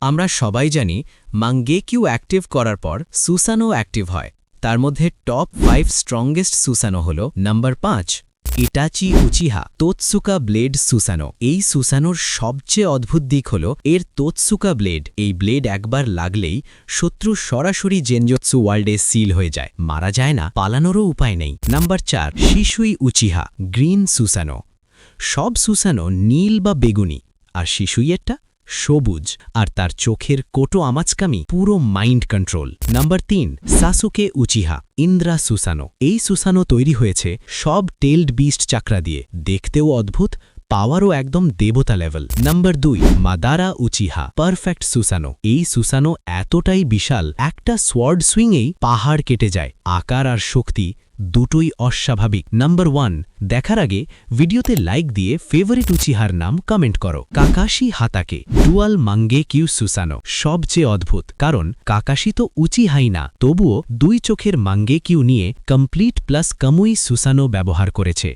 আমরা সবাই জানি মাঙ্গেকিউ অ্যাক্টিভ করার পর সুসানো অ্যাক্টিভ হয়। তার মধ্যে টপ 5 স্ট্রংগেস্ট সুসানো হল number 5 Itachi Uchiha Totsuka blade Susanoo. এই সুসানোর সবচেয়ে অদ্ভুত দিক হল এর তোৎসুকা ব্লেড। এই ব্লেড একবার লাগলেই শত্রু সরাসরি জেনজুৎসু ওয়ার্ল্ডে সিল হয়ে যায়, মারা যায় না, পালানোরও উপায় নেই। নাম্বার 4 শিশুই উচিহা গ্রিন সুসানো। সব সুসানো নীল বা বেগুনি, আর শিশুইয়েরটা সবুজ, আর তার চোখের কোটো আমাচকামি পুরো mind control. Number 3 Sasuke Uchiha Indra সুসানো। এই সুসানো তৈরি হয়েছে সব টেইলড বিস্ট চাকরা দিয়ে, দেখতেও অদ্ভুত, পাওয়ারও একদম দেবতা level. Number 2 Madara Uchiha perfect সুসানো। এই সুসানো এতটাই বিশাল, একটা সোয়ার্ড সুইংয়েই পাহাড় কেটে যায়। আকার আর শক্তি দুটোই অস্বাভাবিক। নাম্বার 1 দেখার আগে ভিডিওতে লাইক দিয়ে ফেভারিট উচিহার নাম কমেন্ট করো। কাকাশি হাতাকে ডুয়াল মাঙ্গেকিউ সুসানো। সবচেয়ে অদ্ভুত, কারণ কাকাশি তো উচিহাই না, তবুও 2 চোখের মাঙ্গেকিউ নিয়ে কমপ্লিট প্লাস কামুই সুসানো ব্যবহার করেছে।